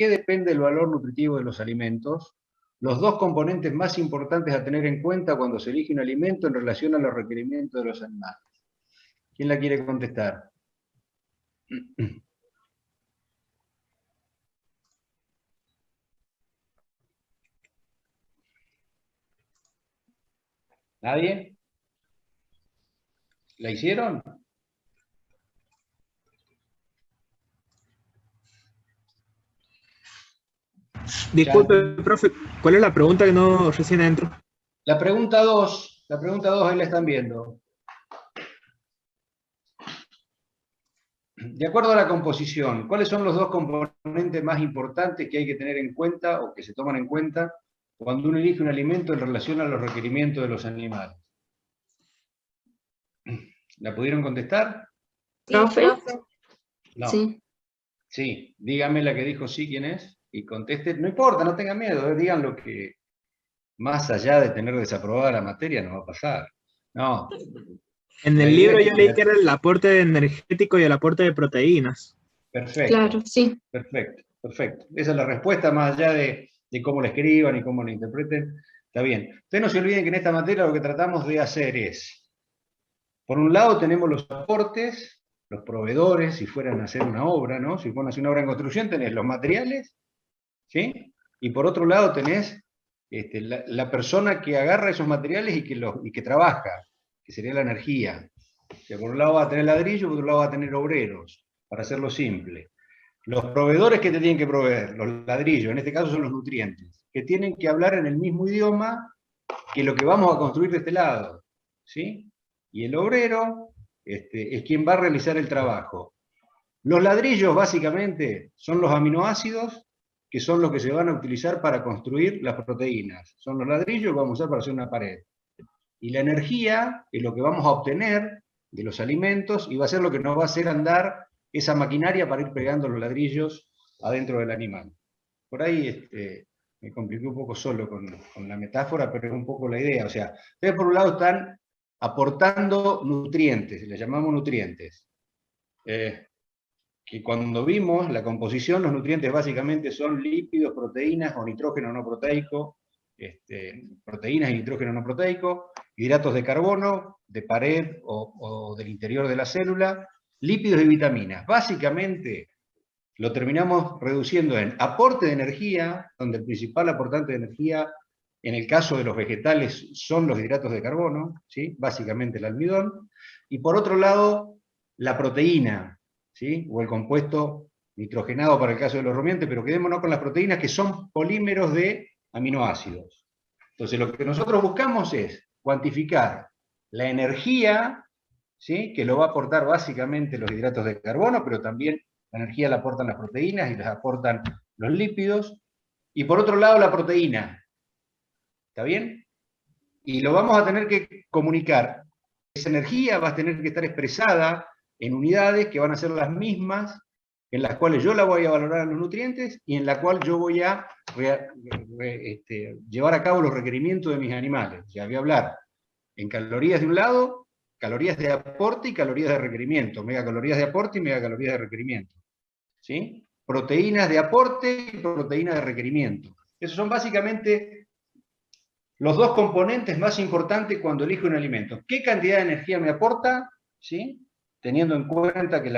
qué depende el valor nutritivo de los alimentos? Los dos componentes más importantes a tener en cuenta cuando se elige un alimento en relación a los requerimientos de los animales. ¿Quién la quiere contestar? ¿Nadie? ¿La hicieron? Disculpe, profe, ¿cuál es la pregunta que no recién entro? La pregunta 2, ahí la están viendo. De acuerdo a la composición, ¿cuáles son los dos componentes más importantes que hay que tener en cuenta o que se toman en cuenta cuando uno elige un alimento en relación a los requerimientos de los animales? ¿La pudieron contestar? ¿Profe? No. Sí. Sí, dígame la que dijo sí, ¿quién es? Y conteste, no importa, no tengan miedo, digan lo que más allá de tener desaprobada la materia no va a pasar. No. En La el idea libro es yo leí que era el aporte energético y el aporte de proteínas. Perfecto. Claro, sí. Perfecto, perfecto. Esa es la respuesta, más allá de cómo la escriban y cómo la interpreten. Está bien. Ustedes no se olviden que en esta materia lo que tratamos de hacer es, por un lado tenemos los aportes, los proveedores, si fueran a hacer una obra, ¿no? Si fueran a hacer una obra en construcción, tenés los materiales, ¿sí? Y por otro lado tenés la persona que agarra esos materiales y que trabaja, que sería la energía. O sea, por un lado va a tener ladrillo, por otro lado va a tener obreros, para hacerlo simple. Los proveedores que te tienen que proveer, los ladrillos, en este caso son los nutrientes, que tienen que hablar en el mismo idioma que lo que vamos a construir de este lado, ¿sí? Y el obrero es quien va a realizar el trabajo. Los ladrillos, básicamente, son los aminoácidos, que son los que se van a utilizar para construir las proteínas. Son los ladrillos que vamos a usar para hacer una pared. Y la energía es lo que vamos a obtener de los alimentos y va a ser lo que nos va a hacer andar esa maquinaria para ir pegando los ladrillos adentro del animal. Por ahí me compliqué un poco solo con la metáfora, pero es un poco la idea. O sea, ustedes por un lado están aportando nutrientes, les llamamos nutrientes. Que cuando vimos la composición, los nutrientes básicamente son lípidos, proteínas o nitrógeno no proteico, proteínas y nitrógeno no proteico, hidratos de carbono, de pared o del interior de la célula, lípidos y vitaminas. Básicamente lo terminamos reduciendo en aporte de energía, donde el principal aportante de energía, en el caso de los vegetales, son los hidratos de carbono, ¿sí? Básicamente el almidón, y por otro lado, la proteína, ¿sí? O el compuesto nitrogenado para el caso de los rumiantes, pero quedémonos con las proteínas que son polímeros de aminoácidos. Entonces lo que nosotros buscamos es cuantificar la energía, ¿sí? Que lo va a aportar básicamente los hidratos de carbono, pero también la energía la aportan las proteínas y las aportan los lípidos, y por otro lado la proteína, ¿está bien? Y lo vamos a tener que comunicar. Esa energía va a tener que estar expresada en unidades que van a ser las mismas, en las cuales yo la voy a valorar en los nutrientes y en la cual yo voy a llevar a cabo los requerimientos de mis animales. Ya voy a hablar en calorías de un lado, calorías de aporte y calorías de requerimiento, megacalorías de aporte y megacalorías de requerimiento. ¿Sí? Proteínas de aporte y proteínas de requerimiento. Esos son básicamente los dos componentes más importantes cuando elijo un alimento. ¿Qué cantidad de energía me aporta? ¿Sí? Teniendo en cuenta que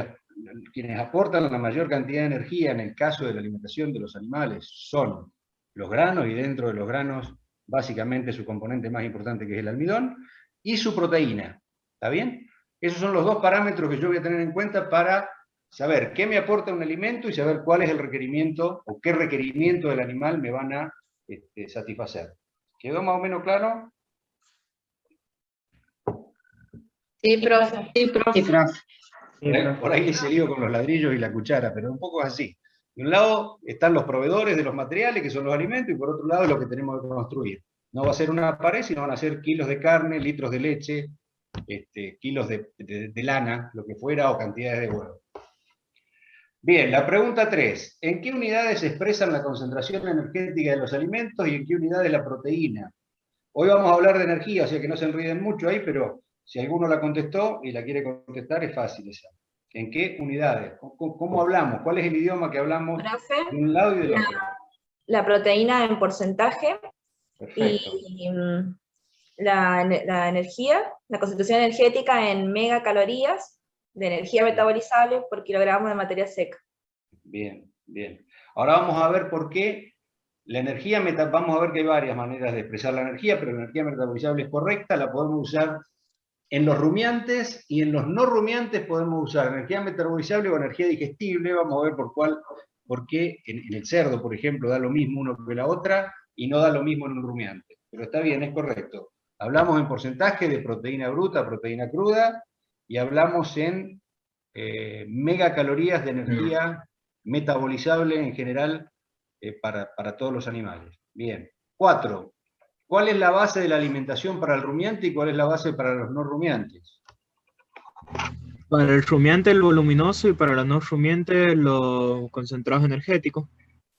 quienes aportan la mayor cantidad de energía en el caso de la alimentación de los animales son los granos, y dentro de los granos, básicamente su componente más importante, que es el almidón, y su proteína. ¿Está bien? Esos son los dos parámetros que yo voy a tener en cuenta para saber qué me aporta un alimento y saber cuál es el requerimiento o qué requerimiento del animal me van a satisfacer. ¿Quedó más o menos claro? Sí, profe. Sí, profe. Sí, profe. Por ahí se lío con los ladrillos y la cuchara, pero un poco es así. De un lado están los proveedores de los materiales, que son los alimentos, y por otro lado lo que tenemos que construir. No va a ser una pared, sino van a ser kilos de carne, litros de leche, kilos de lana, lo que fuera, o cantidades de huevo. Bien, la pregunta 3. ¿En qué unidades se expresan la concentración energética de los alimentos y en qué unidades la proteína? Hoy vamos a hablar de energía, o sea que no se enreden mucho ahí, pero si alguno la contestó y la quiere contestar, es fácil esa. ¿En qué unidades? ¿Cómo hablamos? ¿Cuál es el idioma que hablamos Profe, de un lado y del otro? la proteína en porcentaje Perfecto. y la energía, la concentración energética en megacalorías de energía metabolizable por kilogramo de materia seca. Bien, bien. Ahora vamos a ver por qué la energía, vamos a ver que hay varias maneras de expresar la energía, pero la energía metabolizable es correcta, la podemos usar en los rumiantes y en los no rumiantes podemos usar energía metabolizable o energía digestible. Vamos a ver por qué en el cerdo, por ejemplo, da lo mismo uno que la otra y no da lo mismo en un rumiante. Pero está bien, es correcto. Hablamos en porcentaje de proteína bruta, proteína cruda, y hablamos en megacalorías de energía metabolizable en general para todos los animales. Bien. 4. ¿Cuál es la base de la alimentación para el rumiante y cuál es la base para los no rumiantes? Para el rumiante el voluminoso y para los no rumiantes los concentrados energéticos.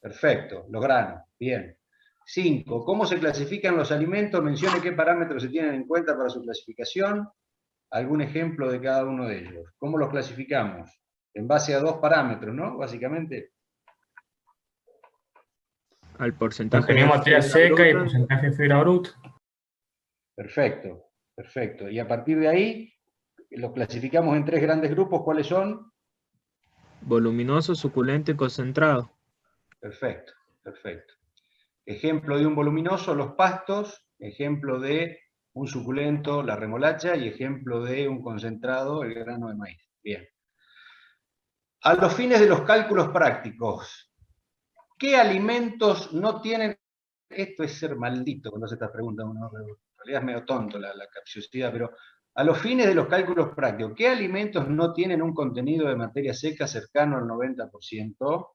Perfecto, los granos. Bien. 5. ¿Cómo se clasifican los alimentos? Mencione qué parámetros se tienen en cuenta para su clasificación. Algún ejemplo de cada uno de ellos. ¿Cómo los clasificamos? En base a 2 parámetros, ¿no? Básicamente. Al porcentaje Contenido de materia fibra seca y bruta. porcentaje de fibra bruta. Perfecto, perfecto. Y a partir de ahí, los clasificamos en 3 grandes grupos. ¿Cuáles son? Voluminoso, suculento y concentrado. Perfecto, perfecto. Ejemplo de un voluminoso, los pastos. Ejemplo de un suculento, la remolacha. Y ejemplo de un concentrado, el grano de maíz. Bien. A los fines de los cálculos prácticos, ¿qué alimentos no tienen? Esto es ser maldito cuando hace estas preguntas, uno, en realidad es medio tonto la capciosidad, pero a los fines de los cálculos prácticos, ¿qué alimentos no tienen un contenido de materia seca cercano al 90%?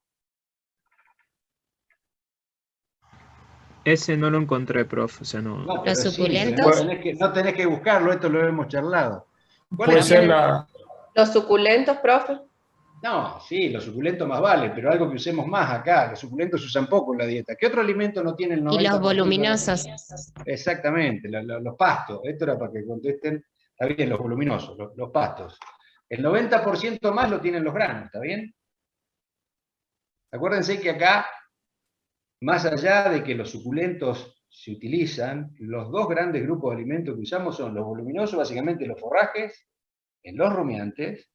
Ese no lo encontré, profe. O sea, no. No, pero Los sí, suculentos. no tenés que buscarlo, esto lo hemos charlado. Puede ser la... Los suculentos, profe. No, sí, los suculentos más vale, pero algo que usemos más acá. Los suculentos se usan poco en la dieta. ¿Qué otro alimento no tiene el 90%? Y los voluminosos. Exactamente, los pastos. Esto era para que contesten. Está bien, los voluminosos, los pastos. El 90% más lo tienen los granos, ¿está bien? Acuérdense que acá, más allá de que los suculentos se utilizan, los 2 grandes grupos de alimentos que usamos son los voluminosos, básicamente los forrajes, en los rumiantes,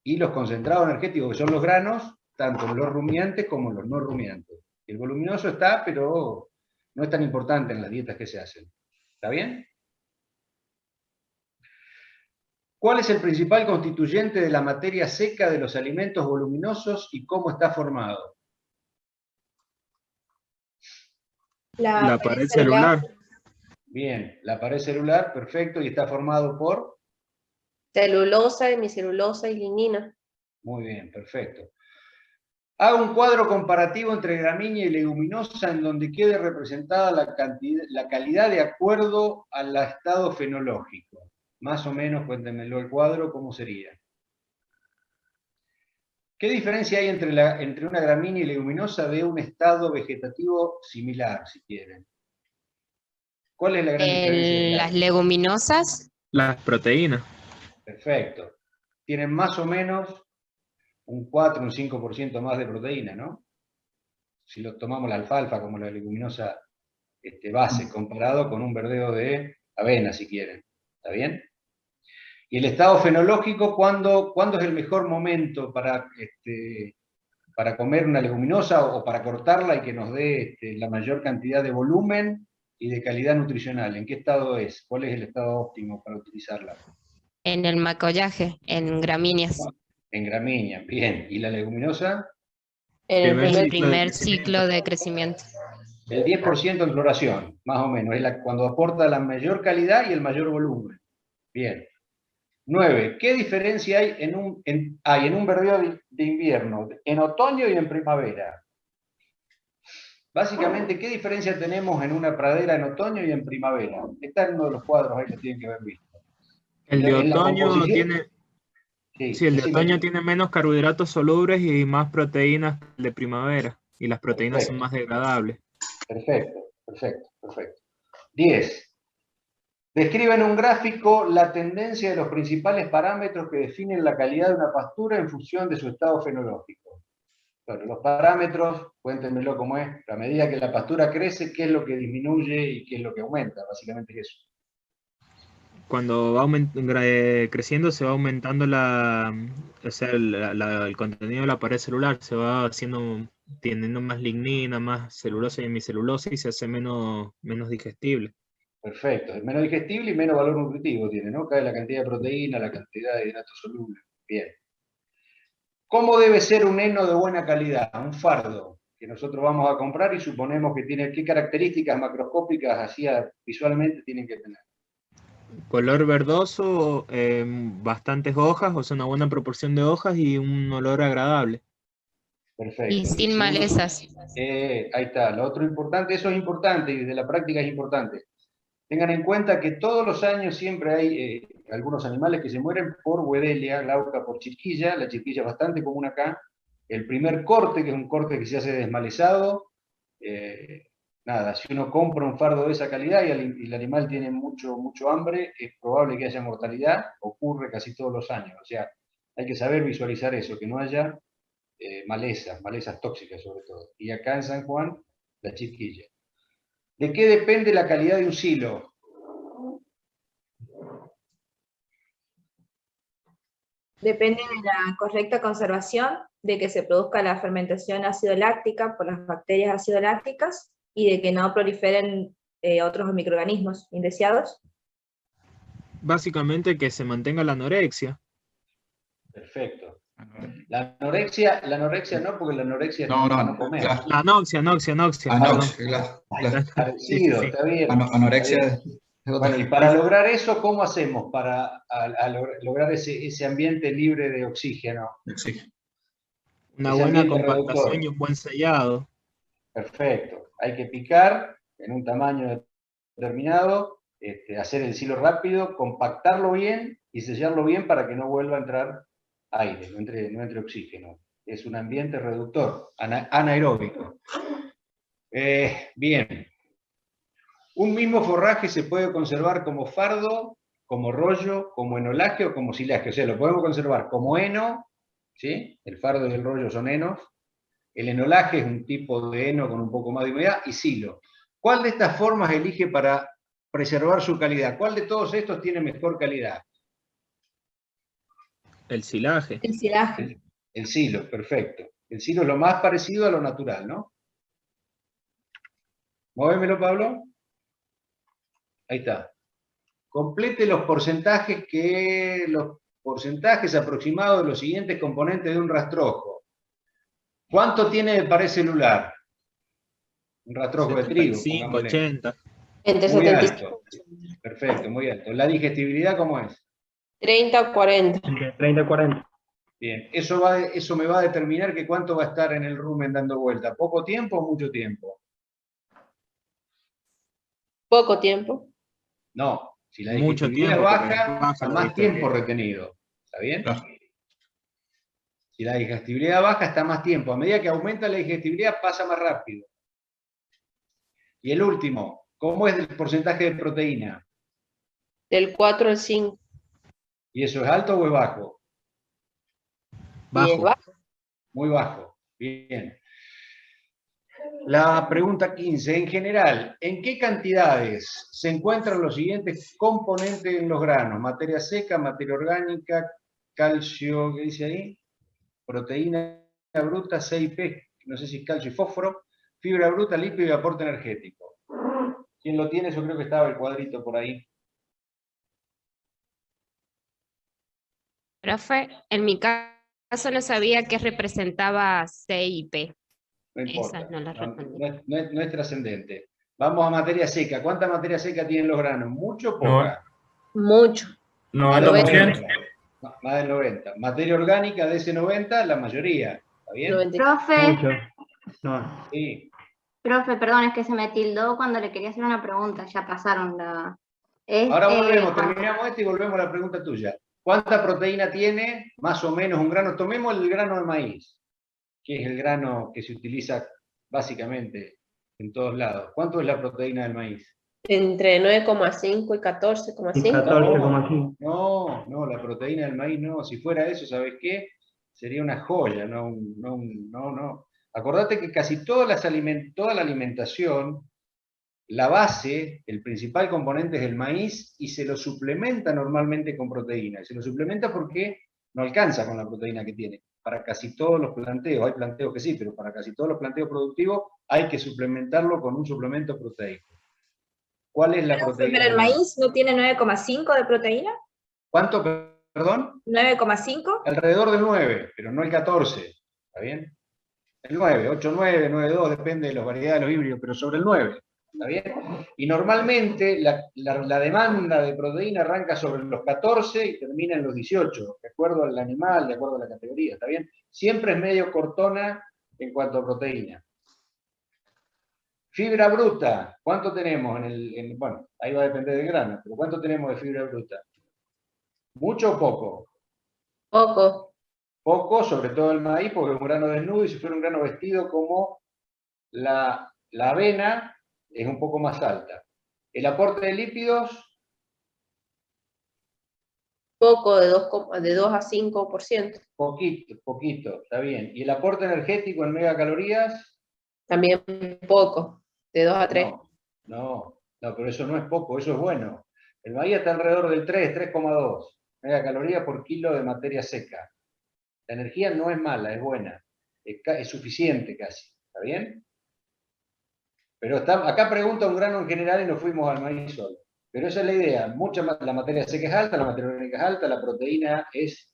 y los concentrados energéticos, que son los granos, tanto en los rumiantes como en los no rumiantes. El voluminoso está, pero no es tan importante en las dietas que se hacen. ¿Está bien? ¿Cuál es el principal constituyente de la materia seca de los alimentos voluminosos y cómo está formado? La pared celular. Bien, la pared celular, perfecto, y está formado por... Celulosa, hemicelulosa y lignina. Muy bien, perfecto. Haga un cuadro comparativo entre gramínea y leguminosa en donde quede representada la calidad de acuerdo al estado fenológico. Más o menos, cuéntenmelo el cuadro, ¿cómo sería? ¿Qué diferencia hay entre una gramínea y leguminosa de un estado vegetativo similar, si quieren? ¿Cuál es la gran diferencia? Las leguminosas. Las proteínas. Perfecto. Tienen más o menos un 4, un 5% más de proteína, ¿no? Si lo tomamos la alfalfa como la leguminosa base, comparado con un verdeo de avena, si quieren. ¿Está bien? Y el estado fenológico, ¿cuándo es el mejor momento para comer una leguminosa o para cortarla y que nos dé la mayor cantidad de volumen y de calidad nutricional? ¿En qué estado es? ¿Cuál es el estado óptimo para utilizarla? En el macollaje, en gramíneas. En gramínea, bien. ¿Y la leguminosa? En el primer ciclo de crecimiento. El 10% en floración, más o menos. Es cuando aporta la mayor calidad y el mayor volumen. Bien. 9. ¿Qué diferencia hay en un verdeo de invierno, en otoño y en primavera? Básicamente, ¿qué diferencia tenemos en una pradera en otoño y en primavera? Está en uno de los cuadros, ahí lo tienen que haber visto. El de otoño tiene... Sí, el de otoño tiene menos carbohidratos solubles y más proteínas que el de primavera. Y las proteínas son más degradables. Perfecto, perfecto, perfecto. 10. Describe en un gráfico la tendencia de los principales parámetros que definen la calidad de una pastura en función de su estado fenológico. Bueno, los parámetros, cuéntenmelo cómo es, a medida que la pastura crece, ¿qué es lo que disminuye y qué es lo que aumenta? Básicamente es eso. Cuando va creciendo se va aumentando o sea, el contenido de la pared celular, se va teniendo más lignina, más celulosa y hemicelulosa y se hace menos digestible. Perfecto, es menos digestible y menos valor nutritivo tiene, ¿no? Cae la cantidad de proteína, la cantidad de hidratos solubles. Bien. ¿Cómo debe ser un heno de buena calidad? Un fardo que nosotros vamos a comprar y suponemos que tiene, ¿qué características macroscópicas así visualmente tienen que tener? Color verdoso, bastantes hojas, o sea, una buena proporción de hojas y un olor agradable. Perfecto. Y sin malezas. Ahí está. Lo otro importante, eso es importante y desde la práctica es importante. Tengan en cuenta que todos los años siempre hay algunos animales que se mueren por Wedelia glauca, por chiquilla. La chiquilla es bastante común acá. El primer corte, que es un corte que se hace desmalezado, nada, si uno compra un fardo de esa calidad y el animal tiene mucho hambre, es probable que haya mortalidad, ocurre casi todos los años. O sea, hay que saber visualizar eso, que no haya malezas tóxicas sobre todo. Y acá en San Juan, la chiquilla. ¿De qué depende la calidad de un silo? Depende de la correcta conservación, de que se produzca la fermentación ácido-láctica por las bacterias ácido-lácticas y de que no proliferen otros microorganismos indeseados. Básicamente que se mantenga la anorexia. Perfecto. La anorexia no, porque la anorexia es no comer. Claro. La anoxia, Claro. Parecido, Sí. está bien. Anorexia Está bien. es otra. Bueno, y para lograr eso, ¿cómo hacemos para lograr ese ambiente libre de oxígeno? Sí. Una Ese buena ambiente compactación reductor. y un buen sellado. Perfecto. Hay que picar en un tamaño determinado, hacer el silo rápido, compactarlo bien y sellarlo bien para que no vuelva a entrar aire, no entre oxígeno. Es un ambiente reductor, anaeróbico. Bien. Un mismo forraje se puede conservar como fardo, como rollo, como enolaje o como silaje. O sea, lo podemos conservar como heno, ¿sí? El fardo y el rollo son henos. El enolaje es un tipo de heno con un poco más de humedad, y silo. ¿Cuál de estas formas elige para preservar su calidad? ¿Cuál de todos estos tiene mejor calidad? El silaje. El silaje. El silo, perfecto. El silo es lo más parecido a lo natural, ¿no? Móvemelo, Pablo. Ahí está. Complete los porcentajes aproximados de los siguientes componentes de un rastrojo. ¿Cuánto tiene de pared celular? Un rastrojo de trigo. 75, 80. Entre Muy 75 alto. Perfecto, muy alto. ¿La digestibilidad cómo es? 30 o 40. Entre 30 y 40. Bien, eso me va a determinar que cuánto va a estar en el rumen dando vuelta. ¿Poco tiempo o mucho tiempo? Poco tiempo. No, si la Mucho digestibilidad tiempo, baja, porque baja está la más digestibilidad. tiempo retenido. ¿Está bien? Claro. Si la digestibilidad baja, está más tiempo. A medida que aumenta la digestibilidad, pasa más rápido. Y el último, ¿cómo es el porcentaje de proteína? Del 4 al 5. ¿Y eso es alto o es bajo? Y es Bajo. bajo. Muy bajo. Bien. La pregunta 15. En general, ¿en qué cantidades se encuentran los siguientes componentes en los granos? Materia seca, materia orgánica, calcio, ¿qué dice ahí? Proteína bruta, CIP, no sé si es calcio y fósforo, fibra bruta, lípido y aporte energético. ¿Quién lo tiene? Yo creo que estaba el cuadrito por ahí. Profe, en mi caso no sabía qué representaba C y P. No importa. Esa no la respondí. No es trascendente. Vamos a materia seca. ¿Cuánta materia seca tienen los granos? ¿Mucho o poca? Mucho. Más del 90%. 90. Más del 90. Materia orgánica de ese 90, la mayoría. ¿Está bien? 90. Profe, Mucho. No. Sí. profe, perdón, es que se me tildó cuando le quería hacer una pregunta, ya pasaron la... Ahora volvemos, terminamos esto y volvemos a la pregunta tuya. ¿Cuánta proteína tiene más o menos un grano? Tomemos el grano de maíz, que es el grano que se utiliza básicamente en todos lados. ¿Cuánto es la proteína del maíz? Entre 9,5 y Y 14,5. 14,5. No, la proteína del maíz no. Si fuera eso, ¿sabes qué? Sería una joya, no. Acordate que casi toda la alimentación, la base, el principal componente es el maíz y se lo suplementa normalmente con proteína. Y se lo suplementa porque no alcanza con la proteína que tiene. Para casi todos los planteos, hay planteos que sí, pero para casi todos los planteos productivos hay que suplementarlo con un suplemento proteico. ¿Cuál es la proteína? Pero el maíz no tiene 9,5 de proteína. ¿Cuánto, perdón? 9,5. Alrededor del 9, pero no el 14. ¿Está bien? El 9, 8, 9, 9, 2, depende de las variedades de los híbridos, pero sobre el 9. ¿Está bien? Y normalmente la demanda de proteína arranca sobre los 14 y termina en los 18, de acuerdo al animal, de acuerdo a la categoría. ¿Está bien? Siempre es medio cortona en cuanto a proteína. Fibra bruta, ¿cuánto tenemos bueno, ahí va a depender del grano, pero ¿cuánto tenemos de fibra bruta? ¿Mucho o poco? Poco. Poco, sobre todo el maíz, porque es un grano desnudo, y si fuera un grano vestido como la avena, es un poco más alta. El aporte de lípidos, Poco, de 2 a 5%. poquito, está bien. ¿Y el aporte energético en megacalorías? También poco, de 2 a 3. No, pero eso no es poco, eso es bueno. El maíz está alrededor del 3,2 megacalorías por kilo de materia seca. La energía no es mala, es buena. Es suficiente casi, ¿está bien? Pero acá pregunta un grano en general y nos fuimos al maíz solo. Pero esa es la idea. La materia seca es alta, la materia orgánica es alta, la proteína es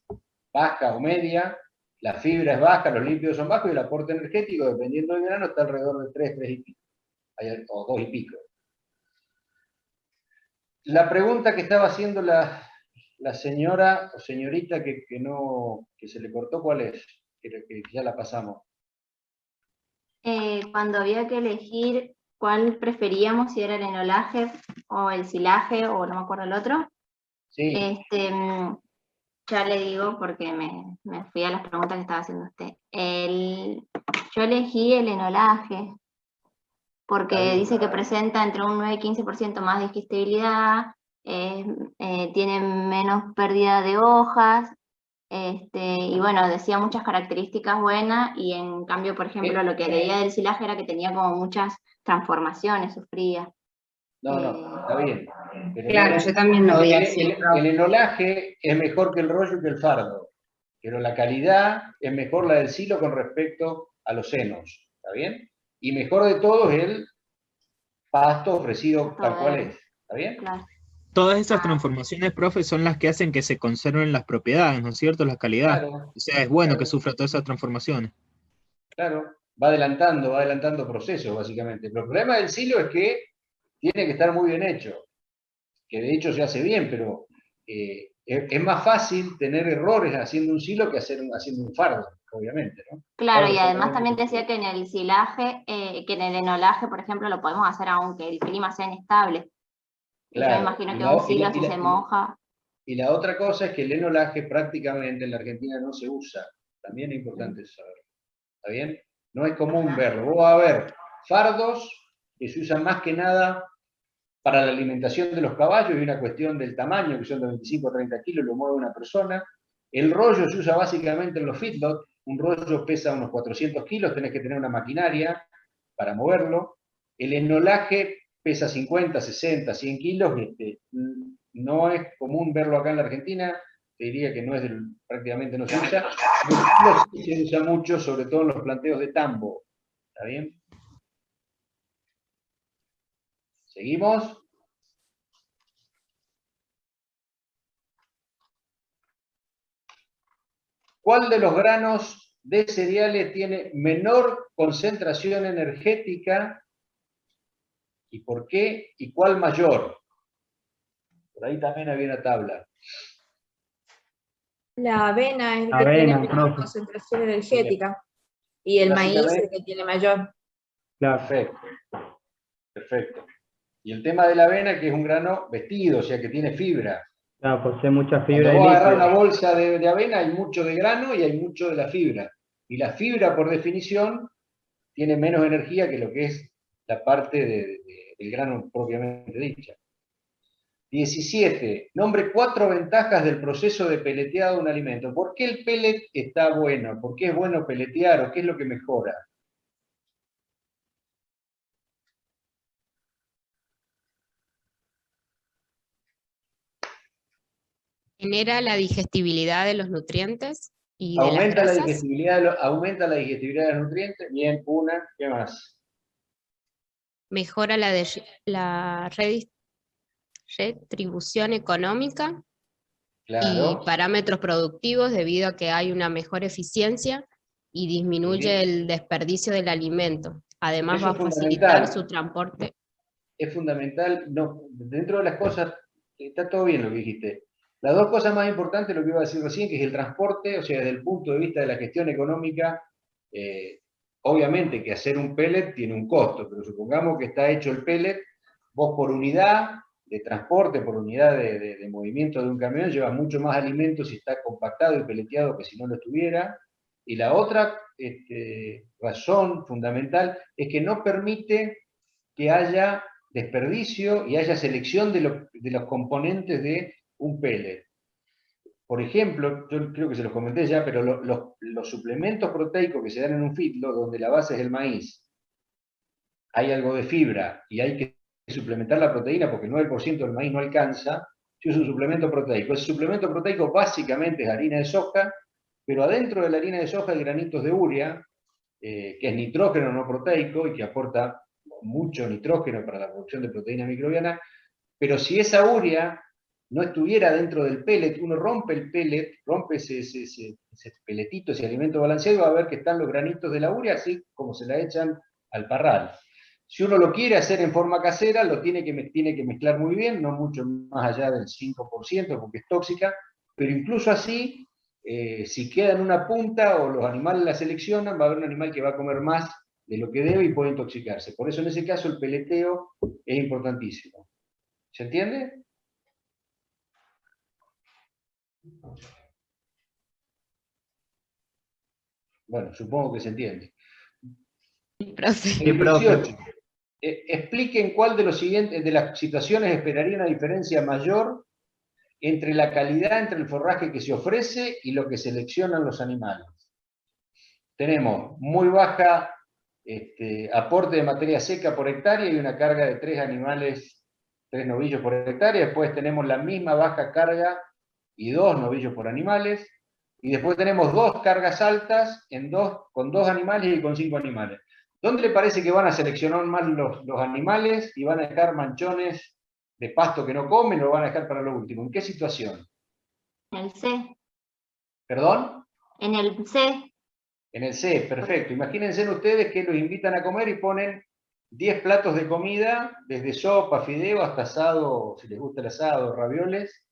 baja o media, la fibra es baja, los lípidos son bajos y el aporte energético, dependiendo del grano, está alrededor de 3 y pico. O 2 y pico. La pregunta que estaba haciendo la señora o señorita que se le cortó, ¿cuál es? Que ya la pasamos. Cuando había que elegir cuál preferíamos, si era el enolaje o el silaje o no me acuerdo el otro, Sí. Ya le digo porque me fui a las preguntas que estaba haciendo usted. Yo elegí el enolaje porque dice que presenta entre un 9 y 15% más de digestibilidad, tiene menos pérdida de hojas, y bueno, decía muchas características buenas, y en cambio, por ejemplo, lo que leía del silaje era que tenía como muchas transformaciones, sufría. No, está bien. Pero Claro, yo también lo vi así. el enolaje es mejor que el rollo y que el fardo, pero la calidad es mejor la del silo con respecto a los senos, ¿está bien? Y mejor de todo es el pasto ofrecido tal cual es, ¿está bien? Claro. Todas esas transformaciones, profe, son las que hacen que se conserven las propiedades, ¿no es cierto? La calidad. Claro, O sea, es bueno claro. que sufra todas esas transformaciones. Claro, va adelantando procesos, básicamente. Pero el problema del silo es que tiene que estar muy bien hecho, que de hecho se hace bien, pero es más fácil tener errores haciendo un silo que haciendo un fardo, obviamente, ¿no? Claro, Fardo y además también solamente. decía que en el silaje, que en el enolaje, por ejemplo, lo podemos hacer aunque el clima sea inestable. Y yo me Claro. imagino que un silo, si se moja. Y la otra cosa es que el enolaje prácticamente en la Argentina no se usa. También es importante saberlo. ¿Está bien? No es común verlo. Vos vas a ver fardos que se usan más que nada para la alimentación de los caballos y una cuestión del tamaño, que son de 25 o 30 kilos, lo mueve una persona. El rollo se usa básicamente en los feedlots. Un rollo pesa unos 400 kilos, tenés que tener una maquinaria para moverlo. El enolaje pesa 50, 60, 100 kilos. No es común verlo acá en la Argentina. Te diría que prácticamente no se usa. El kilo se usa mucho, sobre todo en los planteos de tambo. ¿Está bien? ¿Seguimos? ¿Cuál de los granos de cereales tiene menor concentración energética y por qué? ¿Y cuál mayor? Por ahí también había una tabla. La avena es el que Avena, tiene menor profe. concentración energética. Y el maíz es el que tiene mayor. Claro. Perfecto. Y el tema de la avena, que es un grano vestido, o sea que tiene fibra. Claro, posee mucha Cuando fibra y vos agarrás una lípidos. bolsa de avena, hay mucho de grano y hay mucho de la fibra. Y la fibra, por definición, tiene menos energía que lo que es la parte del grano propiamente dicha. 17. Nombre 4 ventajas del proceso de peleteado de un alimento. ¿Por qué el pellet está bueno? ¿Por qué es bueno peletear o qué es lo que mejora? Genera la digestibilidad de los nutrientes y de las Aumenta la grasas. digestibilidad, aumenta la digestibilidad de los nutrientes. Bien, una. ¿Qué más? Mejora la retribución económica y Claro. parámetros productivos debido a que hay una mejor eficiencia y disminuye el desperdicio del alimento. Además Eso va a es facilitar fundamental. su transporte. Es fundamental. No, dentro de las cosas, está todo bien lo que dijiste. Las dos cosas más importantes, lo que iba a decir recién, que es el transporte, o sea, desde el punto de vista de la gestión económica, obviamente que hacer un pellet tiene un costo, pero supongamos que está hecho el pellet, vos por unidad de transporte, por unidad de movimiento de un camión, llevas mucho más alimento si está compactado y peleteado que si no lo estuviera. Y la otra razón fundamental es que no permite que haya desperdicio y haya selección de los componentes de un pellet. Por ejemplo, yo creo que se los comenté ya, pero los suplementos proteicos que se dan en un feedlot, donde la base es el maíz, hay algo de fibra y hay que suplementar la proteína porque el 9% del maíz no alcanza, si es un suplemento proteico. Ese suplemento proteico básicamente es harina de soja, pero adentro de la harina de soja hay granitos de urea, que es nitrógeno no proteico y que aporta mucho nitrógeno para la producción de proteína microbiana, pero si esa urea no estuviera dentro del pellet, uno rompe el pellet, rompe ese pelletito, ese alimento balanceado, y va a ver que están los granitos de la urea, así como se la echan al parral. Si uno lo quiere hacer en forma casera, lo tiene que mezclar muy bien, no mucho más allá del 5%, porque es tóxica, pero incluso así, si queda en una punta o los animales la seleccionan, va a haber un animal que va a comer más de lo que debe y puede intoxicarse. Por eso en ese caso el peleteo es importantísimo. ¿Se entiende? Bueno, supongo que se entiende. Profe. El 18. Expliquen cuál de los siguientes, de las situaciones esperaría una diferencia mayor entre la calidad, entre el forraje que se ofrece y lo que seleccionan los animales. Tenemos muy baja aporte de materia seca por hectárea y una carga de 3 animales, 3 novillos por hectárea. Después tenemos la misma baja carga y 2 novillos por animales. Y después tenemos 2 cargas altas con 2 animales y con 5 animales. ¿Dónde le parece que van a seleccionar más los animales y van a dejar manchones de pasto que no comen o lo van a dejar para lo último? ¿En qué situación? En el C. ¿Perdón? En el C. En el C, perfecto. Imagínense ustedes que los invitan a comer y ponen 10 platos de comida, desde sopa, fideo, hasta asado, si les gusta el asado, ravioles.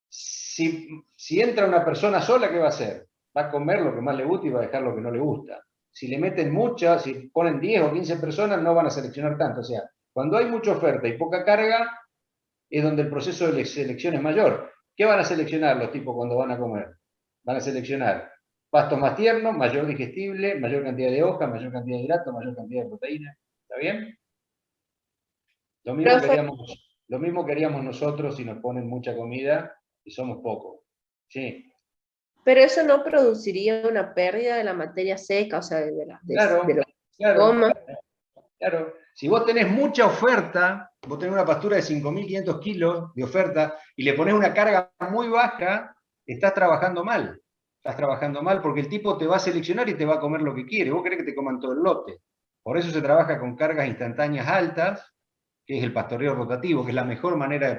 Si entra una persona sola, ¿qué va a hacer? Va a comer lo que más le gusta y va a dejar lo que no le gusta. Si le meten muchas, si ponen 10 o 15 personas, no van a seleccionar tanto. O sea, cuando hay mucha oferta y poca carga, es donde el proceso de selección es mayor. ¿Qué van a seleccionar los tipos cuando van a comer? Van a seleccionar pastos más tiernos, mayor digestible, mayor cantidad de hoja, mayor cantidad de hidrato, mayor cantidad de proteína. ¿Está bien? Lo mismo queríamos nosotros si nos ponen mucha comida y somos pocos. Sí. Pero eso no produciría una pérdida de la materia seca, o sea, de la goma. Claro. Si vos tenés mucha oferta, vos tenés una pastura de 5.500 kilos de oferta y le ponés una carga muy baja, estás trabajando mal. Estás trabajando mal porque el tipo te va a seleccionar y te va a comer lo que quiere. Vos querés que te coman todo el lote. Por eso se trabaja con cargas instantáneas altas, que es el pastoreo rotativo, que es la mejor manera de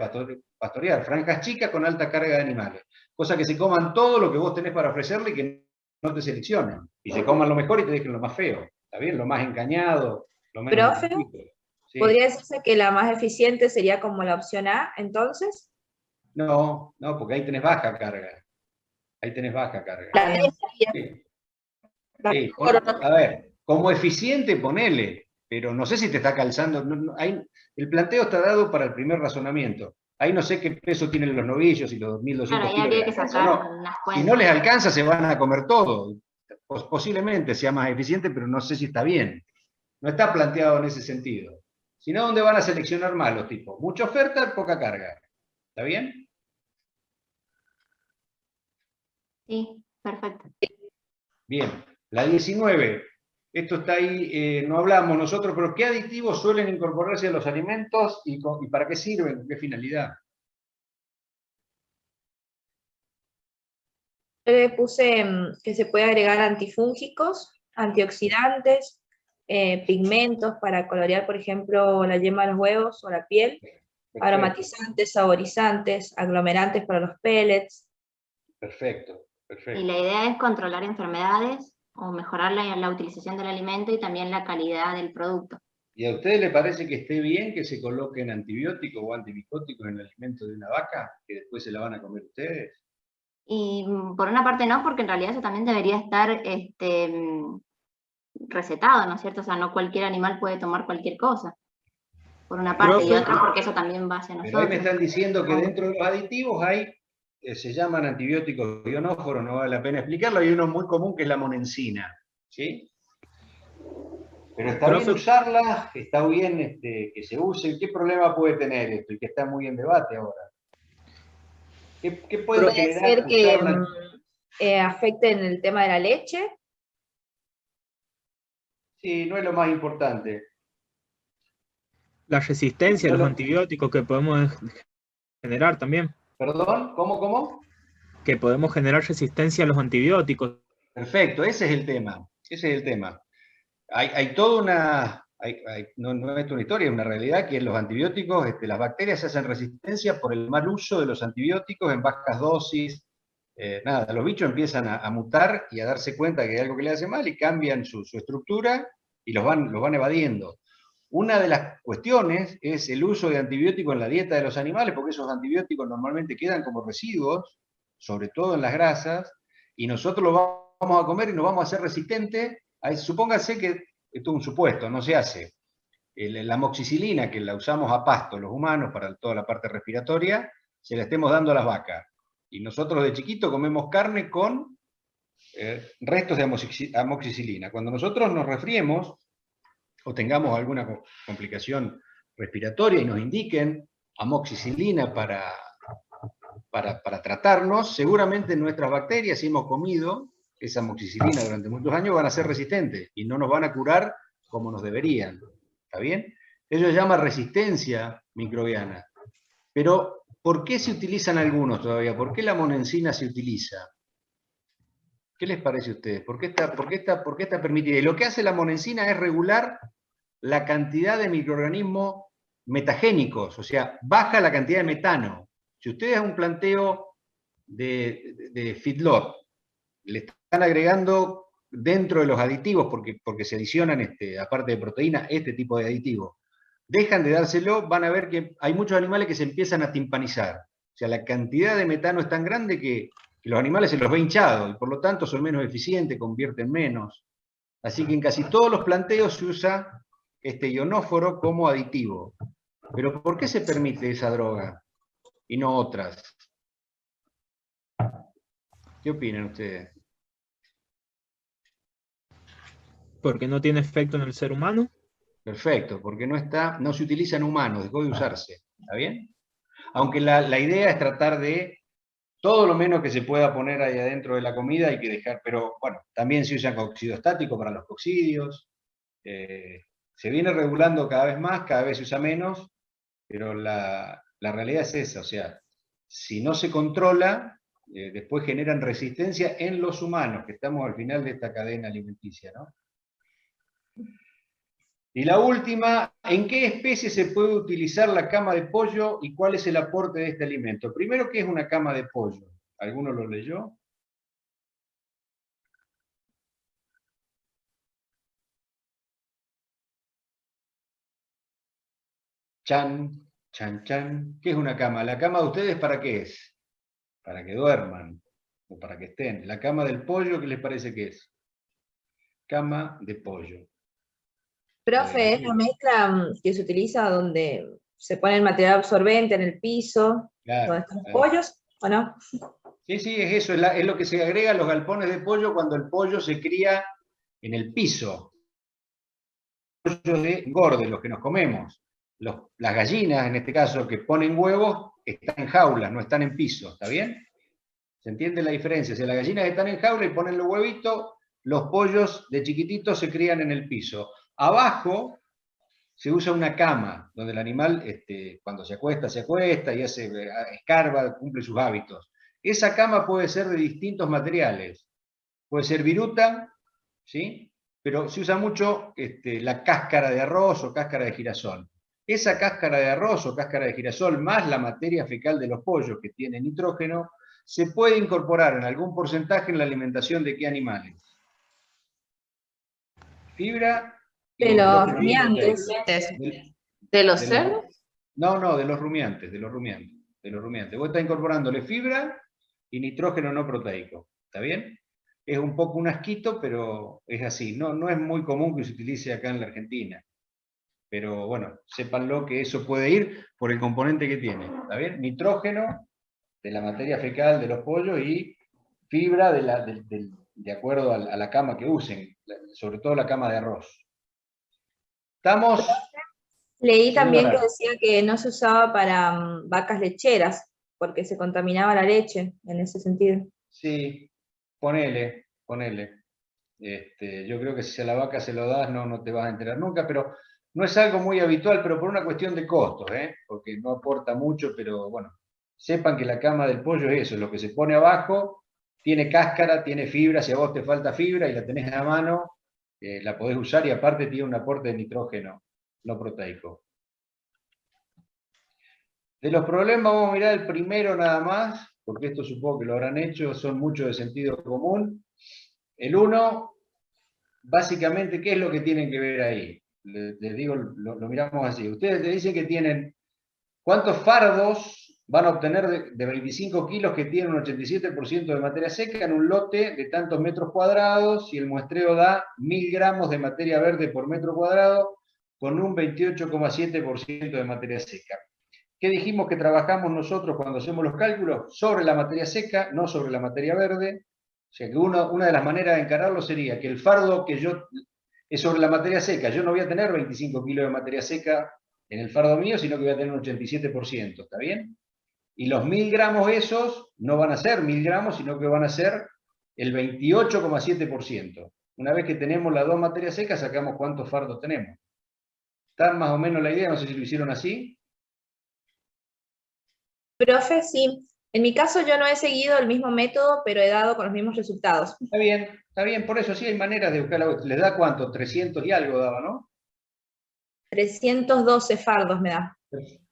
pastorear. Franjas chicas con alta carga de animales. Cosa que se coman todo lo que vos tenés para ofrecerle y que no te seleccionen. Y se coman lo mejor y te dejen lo más feo. ¿Está bien? Lo más engañado, lo menos... Profe, Sí. ¿podría decirse que la más eficiente sería como la opción A, entonces? No, porque ahí tenés baja carga. Ahí tenés baja carga. La B sería Sí. la Sí, mejor. a ver, como eficiente ponele, pero no sé si te está calzando. El planteo está dado para el primer razonamiento. Ahí no sé qué peso tienen los novillos y los 1.200 Claro, ahí kilos habría les que alcanza, sacar ¿no? unas Si cuentas. no les alcanza, se van a comer todo. Posiblemente sea más eficiente, pero no sé si está bien. No está planteado en ese sentido. Si no, ¿dónde van a seleccionar mal los tipos? Mucha oferta, poca carga. ¿Está bien? Sí, perfecto. Bien. La 19. Esto está ahí, no hablamos nosotros, pero ¿qué aditivos suelen incorporarse a los alimentos y para qué sirven? ¿Con qué finalidad? Yo le puse que se puede agregar antifúngicos, antioxidantes, pigmentos para colorear, por ejemplo, la yema de los huevos o la piel, Perfecto. aromatizantes, saborizantes, aglomerantes para los pellets. Perfecto, perfecto. Y la idea es controlar enfermedades o mejorar la utilización del alimento y también la calidad del producto. ¿Y a ustedes les parece que esté bien que se coloquen antibióticos o antimicóticos en el alimento de una vaca, que después se la van a comer ustedes? Y por una parte no, porque en realidad eso también debería estar recetado, ¿no es cierto? O sea, no cualquier animal puede tomar cualquier cosa. Por una parte, y otra porque eso también va hacia nosotros. Pero ahí me están diciendo que dentro de los aditivos hay, se llaman antibióticos ionóforos, no vale la pena explicarlo, hay uno muy común que es la monensina, ¿sí? Pero está bien usarla, está bien que se use. ¿Qué problema puede tener esto? Y que está muy en debate ahora. ¿Qué puede generar ser que afecte en el tema de la leche? Sí, no es lo más importante. La resistencia a los antibióticos que podemos generar también. ¿Perdón? ¿Cómo? Que podemos generar resistencia a los antibióticos. Perfecto, ese es el tema. Ese es el tema. Hay toda una... no es una historia, es una realidad que los antibióticos, las bacterias se hacen resistencia por el mal uso de los antibióticos en bajas dosis. Los bichos empiezan a mutar y a darse cuenta que hay algo que le hace mal y cambian su estructura y los van evadiendo. Una de las cuestiones es el uso de antibióticos en la dieta de los animales, porque esos antibióticos normalmente quedan como residuos, sobre todo en las grasas, y nosotros los vamos a comer y nos vamos a hacer resistentes. Supónganse que, esto es un supuesto, no se hace. La amoxicilina, que la usamos a pasto los humanos para toda la parte respiratoria, se la estemos dando a las vacas. Y nosotros de chiquito comemos carne con restos de amoxicilina. Cuando nosotros nos resfriemos o tengamos alguna complicación respiratoria y nos indiquen amoxicilina para tratarnos, seguramente nuestras bacterias, si hemos comido esa amoxicilina durante muchos años, van a ser resistentes y no nos van a curar como nos deberían. ¿Está bien? Eso se llama resistencia microbiana. Pero, ¿por qué se utilizan algunos todavía? ¿Por qué la monensina se utiliza? ¿Qué les parece a ustedes? ¿Por qué está permitida? Y lo que hace la monensina es regular la cantidad de microorganismos metagénicos, o sea, baja la cantidad de metano. Si ustedes a un planteo de feedlot le están agregando dentro de los aditivos, porque se adicionan, aparte de proteína, este tipo de aditivos, dejan de dárselo, van a ver que hay muchos animales que se empiezan a timpanizar. O sea, la cantidad de metano es tan grande que los animales se los ve hinchados, y por lo tanto son menos eficientes, convierten menos. Así que en casi todos los planteos se usa este ionóforo como aditivo. Pero ¿por qué se permite esa droga y no otras? ¿Qué opinan ustedes? Porque no tiene efecto en el ser humano. Perfecto, porque no se utiliza en humanos, dejó de usarse. ¿Está bien? Aunque la idea es tratar de todo lo menos que se pueda poner ahí adentro de la comida hay que dejar, pero bueno, también se usa coccidio estático para los coccidios. Se viene regulando cada vez más, cada vez se usa menos, pero la realidad es esa, o sea, si no se controla, después generan resistencia en los humanos, que estamos al final de esta cadena alimenticia, ¿no? Y la última, ¿en qué especie se puede utilizar la cama de pollo y cuál es el aporte de este alimento? Primero, ¿qué es una cama de pollo? ¿Alguno lo leyó? Chan, chan, chan. ¿Qué es una cama? ¿La cama de ustedes para qué es? Para que duerman o para que estén. La cama del pollo, ¿qué les parece que es? Cama de pollo. Profe, es la mezcla que se utiliza donde se pone el material absorbente en el piso, Claro, donde están los pollos, ¿o no? Sí, es eso, es lo que se agrega a los galpones de pollo cuando el pollo se cría en el piso. Pollo de engorde, los que nos comemos. las gallinas, en este caso, que ponen huevos, están en jaulas, no están en piso, ¿está bien? ¿Se entiende la diferencia? Si las gallinas están en jaula y ponen los huevitos, los pollos de chiquititos se crían en el piso. Abajo se usa una cama, donde el animal, cuando se acuesta y escarba, cumple sus hábitos. Esa cama puede ser de distintos materiales. Puede ser viruta, ¿sí? Pero se usa mucho la cáscara de arroz o cáscara de girasol. Esa cáscara de arroz o cáscara de girasol, más la materia fecal de los pollos que tiene nitrógeno, se puede incorporar en algún porcentaje en la alimentación de qué animales. Fibra. De los rumiantes. ¿De los cerdos? No, de los rumiantes. Vos estás incorporándole fibra y nitrógeno no proteico. ¿Está bien? Es un poco un asquito, pero es así. No es muy común que se utilice acá en la Argentina. Pero bueno, sépanlo que eso puede ir por el componente que tiene. ¿Está bien? Nitrógeno de la materia fecal de los pollos y fibra de acuerdo a la cama que usen, sobre todo la cama de arroz. Estamos... Leí también que decía que no se usaba para vacas lecheras, porque se contaminaba la leche, en ese sentido. Sí, ponele. Yo creo que si a la vaca se lo das, no te vas a enterar nunca, pero no es algo muy habitual, pero por una cuestión de costos, porque no aporta mucho, pero bueno, sepan que la cama del pollo es eso, lo que se pone abajo, tiene cáscara, tiene fibra, si a vos te falta fibra y la tenés a mano, la podés usar y aparte tiene un aporte de nitrógeno no proteico. De los problemas vamos a mirar el primero nada más, porque esto supongo que lo habrán hecho, son muchos de sentido común. El 1, básicamente, ¿qué es lo que tienen que ver ahí? Les digo, lo miramos así. Ustedes te dicen que tienen, ¿cuántos fardos van a obtener de 25 kilos que tienen un 87% de materia seca en un lote de tantos metros cuadrados, si el muestreo da 1000 gramos de materia verde por metro cuadrado, con un 28,7% de materia seca? ¿Qué dijimos que trabajamos nosotros cuando hacemos los cálculos? Sobre la materia seca, no sobre la materia verde. O sea que una de las maneras de encararlo sería que el fardo que yo es sobre la materia seca, yo no voy a tener 25 kilos de materia seca en el fardo mío, sino que voy a tener un 87%, ¿está bien? Y los 1000 gramos esos no van a ser 1000 gramos, sino que van a ser el 28,7%. Una vez que tenemos las dos materias secas, sacamos cuántos fardos tenemos. ¿Está más o menos la idea? No sé si lo hicieron así. Profe, sí. En mi caso yo no he seguido el mismo método, pero he dado con los mismos resultados. Está bien, por eso sí hay maneras de buscar. ¿Les da cuánto? 300 y algo daba, ¿no? 312 fardos me da.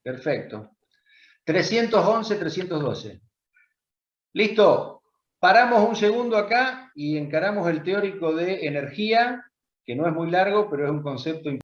Perfecto. 311, 312. Listo. Paramos un segundo acá y encaramos el teórico de energía, que no es muy largo, pero es un concepto importante.